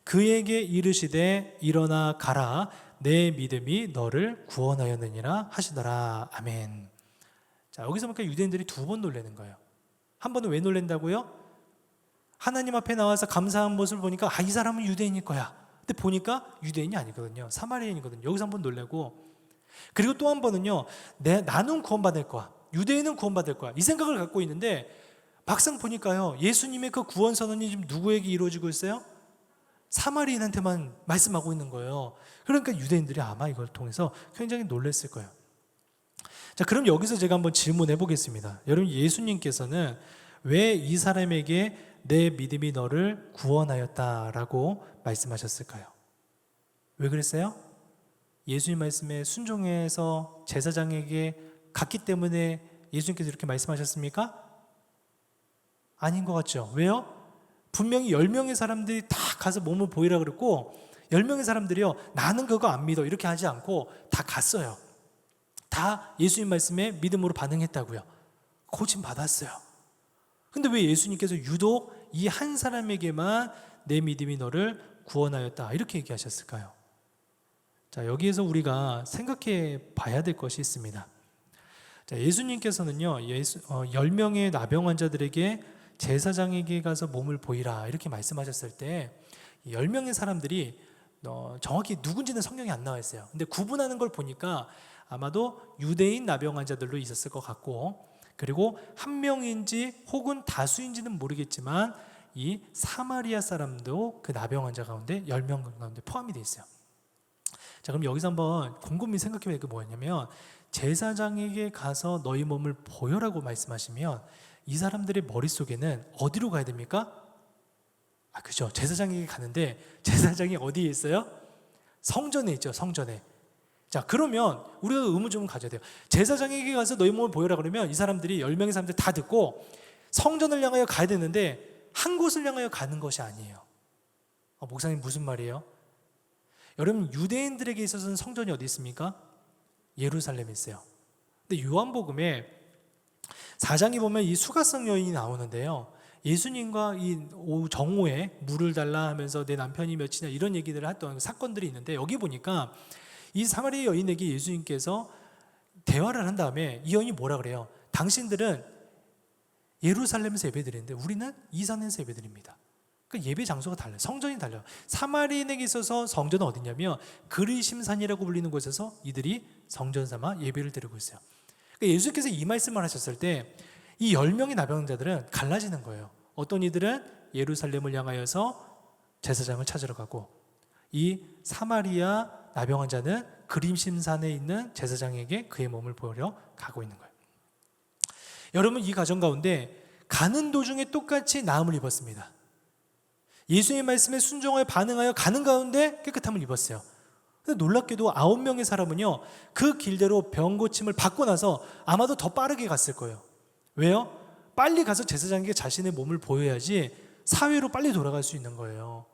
그에게 이르시되 일어나 가라 내 믿음이 너를 구원하였느니라 하시더라. 아멘. 자, 여기서 보니까 유대인들이 두 번 놀라는 거예요. 한 번은 왜 놀란다고요? 하나님 앞에 나와서 감사한 모습을 보니까 이 사람은 유대인일 거야. 근데 보니까 유대인이 아니거든요. 사마리아인이거든요. 여기서 한 번 놀라고, 그리고 또 한 번은요, 나는 구원받을 거야. 유대인은 구원받을 거야. 이 생각을 갖고 있는데 막상 보니까요, 예수님의 그 구원 선언이 지금 누구에게 이루어지고 있어요? 사마리아인한테만 말씀하고 있는 거예요. 그러니까 유대인들이 아마 이걸 통해서 굉장히 놀랐을 거예요. 자, 그럼 여기서 제가 한번 질문해 보겠습니다. 여러분, 예수님께서는 왜 이 사람에게 내 믿음이 너를 구원하였다라고 말씀하셨을까요? 왜 그랬어요? 예수님 말씀에 순종해서 제사장에게 갔기 때문에 예수님께서 이렇게 말씀하셨습니까? 아닌 것 같죠? 왜요? 분명히 10명의 사람들이 다 가서 몸을 보이라 그랬고 10명의 사람들이요, 나는 그거 안 믿어 이렇게 하지 않고 다 갔어요. 다 예수님 말씀에 믿음으로 반응했다고요. 고침 받았어요. 근데 왜 예수님께서 유독 이 한 사람에게만 내 믿음이 너를 구원하였다 이렇게 얘기하셨을까요? 자, 여기에서 우리가 생각해 봐야 될 것이 있습니다. 자, 예수님께서는요 10명의 나병 환자들에게 제사장에게 가서 몸을 보이라 이렇게 말씀하셨을 때 10명의 사람들이 정확히 누군지는 성경에 안 나와 있어요. 근데 구분하는 걸 보니까 아마도 유대인 나병 환자들도 있었을 것 같고, 그리고 한 명인지 혹은 다수인지는 모르겠지만 이 사마리아 사람도 그 나병 환자 가운데 10명 가운데 포함이 되어 있어요. 자, 그럼 여기서 한번 곰곰이 생각해 볼 게 뭐냐면, 제사장에게 가서 너희 몸을 보여라고 말씀하시면 이 사람들의 머릿속에는 어디로 가야 됩니까? 그죠. 제사장에게 가는데 제사장이 어디에 있어요? 성전에 있죠. 성전에. 자, 그러면 우리가 의문 좀 가져야 돼요. 제사장에게 가서 너희 몸을 보여라 그러면 이 사람들이 10명의 사람들 다 듣고 성전을 향하여 가야 되는데 한 곳을 향하여 가는 것이 아니에요. 목사님 무슨 말이에요? 여러분, 유대인들에게 있어서는 성전이 어디 있습니까? 예루살렘에 있어요. 근데 요한복음에 4장에 보면 이 수가성 여인이 나오는데요, 예수님과 이 정오에 물을 달라 하면서 내 남편이 몇이냐 이런 얘기들을 했던 사건들이 있는데, 여기 보니까 이 사마리아 여인에게 예수님께서 대화를 한 다음에 이 여인이 뭐라 그래요? 당신들은 예루살렘에서 예배드리는데 우리는 이 산에서 예배드립니다. 그러니까 예배 장소가 달라요. 성전이 달라요. 사마리아인에게 있어서 성전은 어디냐면 그리심산이라고 불리는 곳에서 이들이 성전 삼아 예배를 드리고 있어요. 그러니까 예수께서 이 말씀을 하셨을 때 이 10명의 나병자들은 갈라지는 거예요. 어떤 이들은 예루살렘을 향하여서 제사장을 찾으러 가고, 이 사마리아 나병 환자는 그림심산에 있는 제사장에게 그의 몸을 보러 가고 있는 거예요. 여러분, 이 가정 가운데 가는 도중에 똑같이 나음을 입었습니다. 예수의 말씀에 순종하여 반응하여 가는 가운데 깨끗함을 입었어요. 근데 놀랍게도 9명의 사람은요, 그 길대로 병 고침을 받고 나서 아마도 더 빠르게 갔을 거예요. 왜요? 빨리 가서 제사장에게 자신의 몸을 보여야지 사회로 빨리 돌아갈 수 있는 거예요.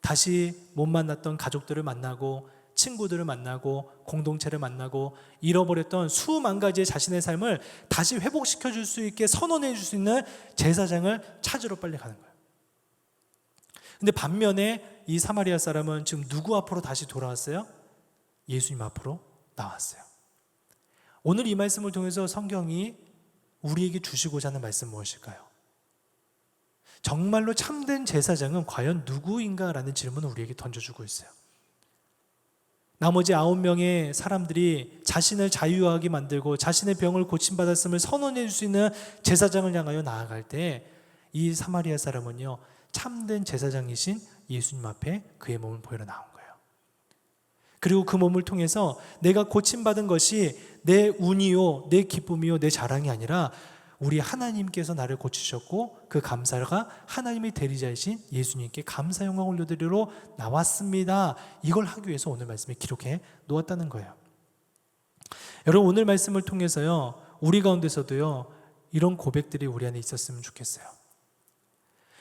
다시 못 만났던 가족들을 만나고 친구들을 만나고 공동체를 만나고 잃어버렸던 수만 가지의 자신의 삶을 다시 회복시켜 줄 수 있게 선언해 줄 수 있는 제사장을 찾으러 빨리 가는 거예요. 근데 반면에 이 사마리아 사람은 지금 누구 앞으로 다시 돌아왔어요? 예수님 앞으로 나왔어요. 오늘 이 말씀을 통해서 성경이 우리에게 주시고자 하는 말씀 무엇일까요? 정말로 참된 제사장은 과연 누구인가라는 질문을 우리에게 던져주고 있어요. 나머지 9명의 사람들이 자신을 자유하게 만들고 자신의 병을 고침받았음을 선언해 줄 수 있는 제사장을 향하여 나아갈 때 이 사마리아 사람은요, 참된 제사장이신 예수님 앞에 그의 몸을 보이러 나온 거예요. 그리고 그 몸을 통해서 내가 고침받은 것이 내 운이요, 내 기쁨이요, 내 자랑이 아니라 우리 하나님께서 나를 고치셨고 그 감사가 하나님의 대리자이신 예수님께 감사 영광을 올려드리러 나왔습니다. 이걸 하기 위해서 오늘 말씀에 기록해 놓았다는 거예요. 여러분, 오늘 말씀을 통해서요, 우리 가운데서도요, 이런 고백들이 우리 안에 있었으면 좋겠어요.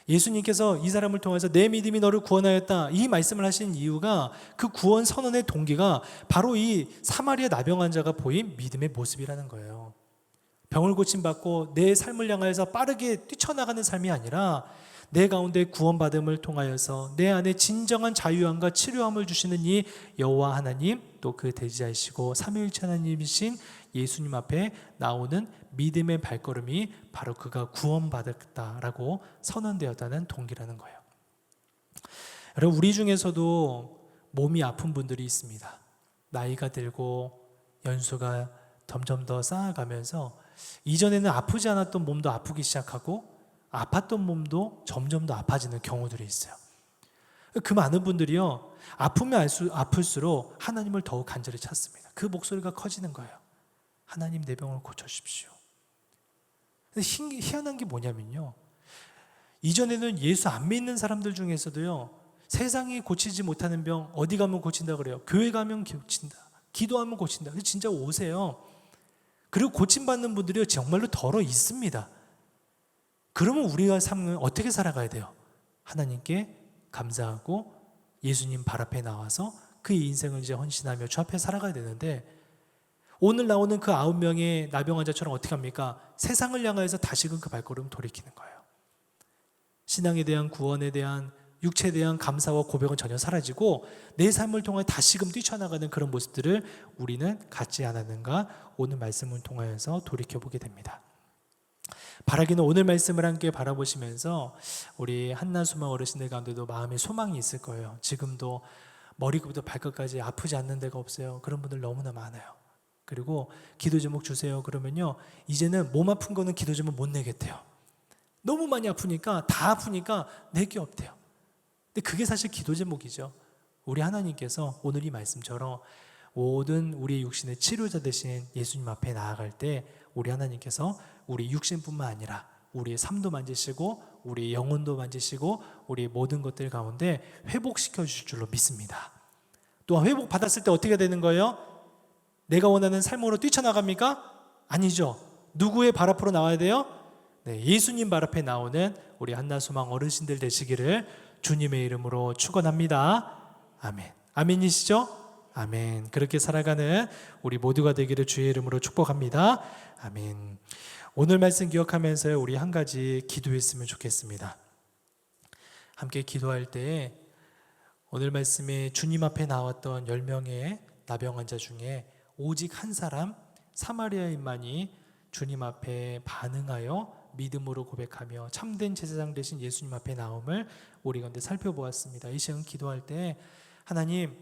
예수님께서 이 사람을 통해서 내 믿음이 너를 구원하였다 이 말씀을 하신 이유가 그 구원 선언의 동기가 바로 이 사마리아 나병 환자가 보인 믿음의 모습이라는 거예요. 병을 고침받고 내 삶을 향하여서 빠르게 뛰쳐나가는 삶이 아니라 내 가운데 구원받음을 통하여서 내 안에 진정한 자유함과 치료함을 주시는 이 여호와 하나님, 또 그 대지하시고 삼위일체 하나님이신 예수님 앞에 나오는 믿음의 발걸음이 바로 그가 구원받았다라고 선언되었다는 동기라는 거예요. 여러분, 우리 중에서도 몸이 아픈 분들이 있습니다. 나이가 들고 연수가 점점 더 쌓아가면서 이전에는 아프지 않았던 몸도 아프기 시작하고 아팠던 몸도 점점 더 아파지는 경우들이 있어요. 그 많은 분들이요, 아프면 아플수록 하나님을 더욱 간절히 찾습니다. 그 목소리가 커지는 거예요. 하나님, 내 병을 고쳐주십시오. 근데 희한한 게 뭐냐면요, 이전에는 예수 안 믿는 사람들 중에서도요, 세상이 고치지 못하는 병 어디 가면 고친다 그래요. 교회 가면 고친다, 기도하면 고친다. 근데 진짜 오세요. 그리고 고침받는 분들이 정말로 덜어 있습니다. 그러면 우리가 삶은 어떻게 살아가야 돼요? 하나님께 감사하고 예수님 발 앞에 나와서 그 인생을 이제 헌신하며 주 앞에 살아가야 되는데, 오늘 나오는 그 9명의 나병 환자처럼 어떻게 합니까? 세상을 향하여서 다시금 그 발걸음 돌이키는 거예요. 신앙에 대한, 구원에 대한, 육체에 대한 감사와 고백은 전혀 사라지고 내 삶을 통해 다시금 뛰쳐나가는 그런 모습들을 우리는 갖지 않았는가, 오늘 말씀을 통하여서 돌이켜보게 됩니다. 바라기는 오늘 말씀을 함께 바라보시면서 우리 한나소망 어르신들 가운데도 마음의 소망이 있을 거예요. 지금도 머리부터 발끝까지 아프지 않는 데가 없어요. 그런 분들 너무나 많아요. 그리고 기도 제목 주세요 그러면요, 이제는 몸 아픈 거는 기도 제목 못 내겠대요. 너무 많이 아프니까, 다 아프니까 내게 없대요. 근데 그게 사실 기도 제목이죠. 우리 하나님께서 오늘 이 말씀처럼 모든 우리의 육신의 치료자 되신 예수님 앞에 나아갈 때 우리 하나님께서 우리 육신뿐만 아니라 우리의 삶도 만지시고 우리의 영혼도 만지시고 우리의 모든 것들 가운데 회복시켜 주실 줄로 믿습니다. 또한 회복 받았을 때 어떻게 되는 거예요? 내가 원하는 삶으로 뛰쳐나갑니까? 아니죠. 누구의 발 앞으로 나와야 돼요? 네, 예수님 발 앞에 나오는 우리 한나소망 어르신들 되시기를 주님의 이름으로 축원합니다. 아멘. 아멘이시죠? 아멘. 그렇게 살아가는 우리 모두가 되기를 주의 이름으로 축복합니다. 아멘. 오늘 말씀 기억하면서 우리 한 가지 기도했으면 좋겠습니다. 함께 기도할 때 오늘 말씀에 주님 앞에 나왔던 10명의 나병 환자 중에 오직 한 사람 사마리아인만이 주님 앞에 반응하여 믿음으로 고백하며 참된 제사장 되신 예수님 앞에 나옴을 우리 가운데 살펴보았습니다. 이 시간 기도할 때 하나님,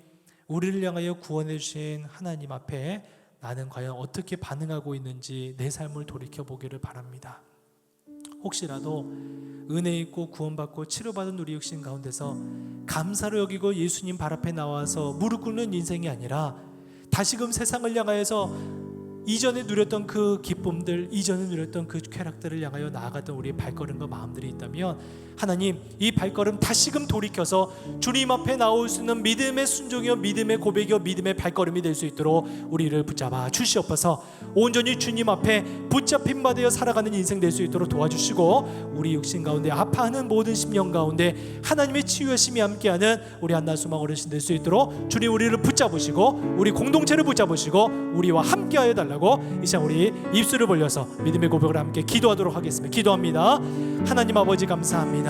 우리를 향하여 구원해 주신 하나님 앞에 나는 과연 어떻게 반응하고 있는지 내 삶을 돌이켜보기를 바랍니다. 혹시라도 은혜 있고 구원받고 치료받은 우리 육신 가운데서 감사로 여기고 예수님 발 앞에 나와서 무릎 꿇는 인생이 아니라 다시금 세상을 향하여서 이전에 누렸던 그 기쁨들, 이전에 누렸던 그 쾌락들을 향하여 나아갔던 우리의 발걸음과 마음들이 있다면 하나님, 이 발걸음 다시금 돌이켜서 주님 앞에 나올 수 있는 믿음의 순종이요, 믿음의 고백이요, 믿음의 발걸음이 될 수 있도록 우리를 붙잡아 주시옵소서. 온전히 주님 앞에 붙잡힌 바 되어 살아가는 인생 될 수 있도록 도와주시고, 우리 육신 가운데 아파하는 모든 심령 가운데 하나님의 치유하심이 함께하는 우리 한나소망 어르신 될 수 있도록 주님 우리를 붙잡으시고 우리 공동체를 붙잡으시고 우리와 함께하여 달라고 이 시간 우리 입술을 벌려서 믿음의 고백을 함께 기도하도록 하겠습니다. 기도합니다. 하나님 아버지 감사합니다.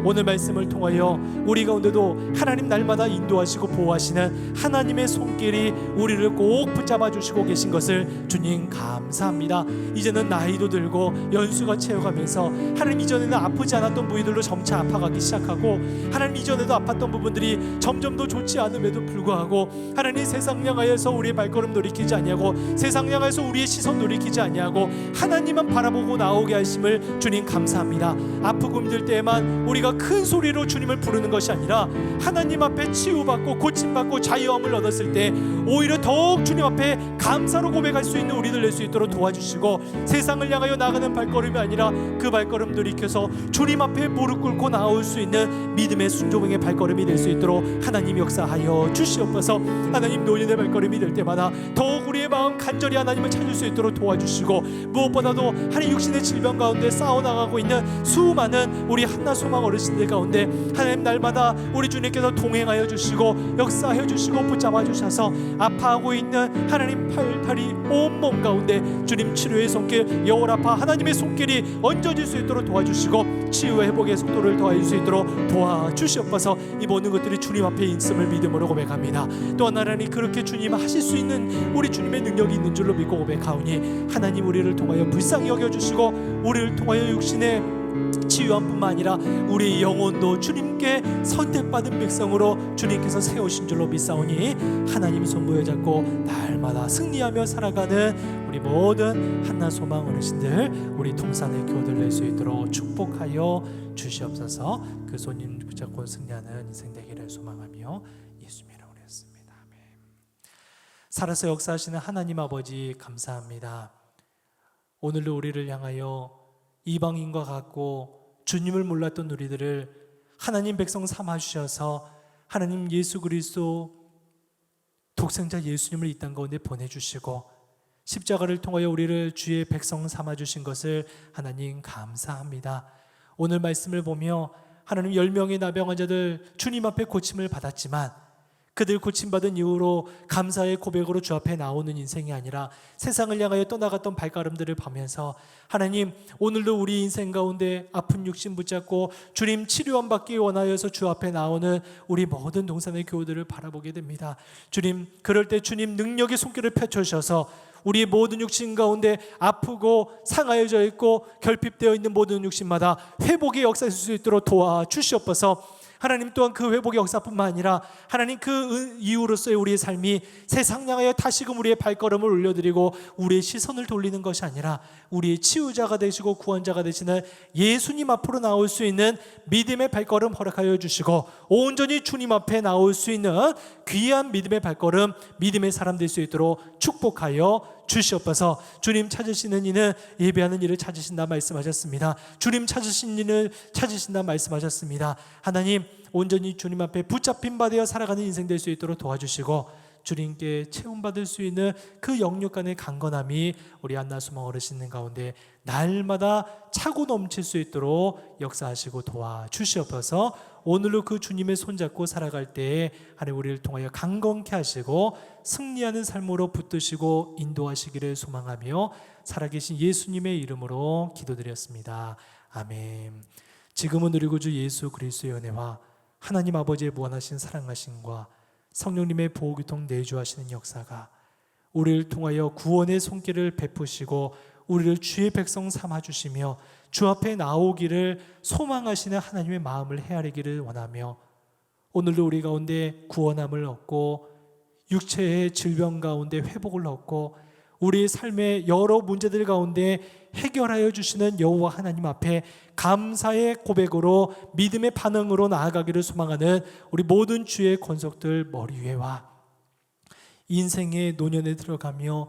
오늘 말씀을 통하여 우리 가운데도 하나님 날마다 인도하시고 보호하시는 하나님의 손길이 우리를 꼭 붙잡아 주시고 계신 것을 주님 감사합니다. 이제는 나이도 들고 연수가 채워가면서 하나님, 이전에는 아프지 않았던 부위들로 점차 아파가기 시작하고 하나님, 이전에도 아팠던 부분들이 점점 더 좋지 않음에도 불구하고 하나님, 세상 향하여서 우리의 발걸음 돌이키지 아니하고 세상 향하여서 우리의 시선 돌이키지 아니하고 하나님만 바라보고 나오게 하심을 주님 감사합니다. 아프고 힘들 때에만 우리가 큰 소리로 주님을 부르는 것이 아니라 하나님 앞에 치유받고 고침받고 자유함을 얻었을 때 오히려 더욱 주님 앞에 감사로 고백할 수 있는 우리들 될 수 있도록 도와주시고, 세상을 향하여 나가는 발걸음이 아니라 그 발걸음 돌이켜서 주님 앞에 무릎 꿇고 나올 수 있는 믿음의 순종의 발걸음이 될 수 있도록 하나님 역사하여 주시옵소서. 하나님, 노인의 발걸음이 될 때마다 더욱 우리의 마음 간절히 하나님을 찾을 수 있도록 도와주시고, 무엇보다도 하나님 육신의 질병 가운데 싸워나가고 있는 수많은 우리 한나 소망 어르신들 가운데 하나님 날마다 우리 주님께서 동행하여 주시고 역사하여 주시고 붙잡아 주셔서 아파하고 있는 하나님 팔다리 온몸 가운데 주님 치료의 손길, 여호라파 하나님의 손길이 얹어질 수 있도록 도와주시고 치유 회복의 속도를 더할 수 있도록 도와주시옵소서. 이 모든 것들이 주님 앞에 있음을 믿음으로 고백합니다. 또한 하나님 그렇게 주님 하실 수 있는 우리 주님의 능력이 있는 줄로 믿고 고백하오니 하나님 우리를 통하여 불쌍히 여겨주시고 우리를 통하여 육신의 치유함뿐만 아니라 우리 영혼도 주님께 선택받은 백성으로 주님께서 세우신 줄로 믿사오니 하나님 손 부여잡고 날마다 승리하며 살아가는 우리 모든 한나 소망 어르신들, 우리 동산의 교들 낼 수 있도록 축복하여 주시옵소서. 그 손님 붙잡고 승리하는 인생 되기를 소망하며 예수 이름으로 올렸습니다. 아멘. 살아서 역사하시는 하나님 아버지 감사합니다. 오늘도 우리를 향하여 이방인과 같고 주님을 몰랐던 우리들을 하나님 백성 삼아 주셔서 하나님 예수 그리스도 독생자 예수님을 이 땅 가운데 보내주시고 십자가를 통하여 우리를 주의 백성 삼아 주신 것을 하나님 감사합니다. 오늘 말씀을 보며 하나님 10명의 나병 환자들 주님 앞에 고침을 받았지만 그들 고침받은 이후로 감사의 고백으로 주 앞에 나오는 인생이 아니라 세상을 향하여 떠나갔던 발걸음들을 보면서 하나님 오늘도 우리 인생 가운데 아픈 육신 붙잡고 주님 치료함 받기 원하여서 주 앞에 나오는 우리 모든 동산의 교우들을 바라보게 됩니다. 주님 그럴 때 주님 능력의 손길을 펼쳐주셔서 우리 모든 육신 가운데 아프고 상하여져 있고 결핍되어 있는 모든 육신마다 회복의 역사일 수 있도록 도와주시옵소서. 하나님 또한 그 회복의 역사뿐만 아니라 하나님 그 이후로서의 우리의 삶이 세상 향하여 다시금 우리의 발걸음을 올려드리고 우리의 시선을 돌리는 것이 아니라 우리의 치유자가 되시고 구원자가 되시는 예수님 앞으로 나올 수 있는 믿음의 발걸음 허락하여 주시고 온전히 주님 앞에 나올 수 있는 귀한 믿음의 발걸음, 믿음의 사람 될 수 있도록 축복하여 주시옵소서. 주님 찾으시는 이는 예배하는 일을 찾으신다 말씀하셨습니다. 주님 찾으신 이는 찾으신다 말씀하셨습니다. 하나님 온전히 주님 앞에 붙잡힌 바 되어 살아가는 인생 될 수 있도록 도와주시고 주님께 체험받을 수 있는 그 영육간의 강건함이 우리 한나 소망 어르신들 가운데 날마다 차고 넘칠 수 있도록 역사하시고 도와주시옵소서. 오늘로 그 주님의 손잡고 살아갈 때에 하나님 우리를 통하여 강건케 하시고 승리하는 삶으로 붙드시고 인도하시기를 소망하며 살아계신 예수님의 이름으로 기도드렸습니다. 아멘. 지금은 우리 구주 예수 그리스도의 은혜와 하나님 아버지의 무한하신 사랑하심과 성령님의 보호교통 내주하시는 역사가 우리를 통하여 구원의 손길을 베푸시고 우리를 주의 백성 삼아주시며 주 앞에 나오기를 소망하시는 하나님의 마음을 헤아리기를 원하며 오늘도 우리 가운데 구원함을 얻고 육체의 질병 가운데 회복을 얻고 우리의 삶의 여러 문제들 가운데 해결하여 주시는 여호와 하나님 앞에 감사의 고백으로 믿음의 반응으로 나아가기를 소망하는 우리 모든 주의 권속들 머리 위에와 인생의 노년에 들어가며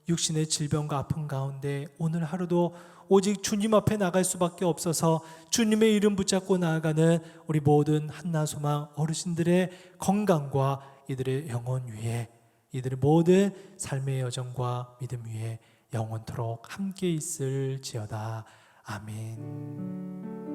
육신의 질병과 아픔 가운데 오늘 하루도 오직 주님 앞에 나갈 수밖에 없어서 주님의 이름 붙잡고 나아가는 우리 모든 한나 소망 어르신들의 건강과 이들의 영혼 위에 이들의 모든 삶의 여정과 믿음 위에 영원토록 함께 있을지어다. 아멘.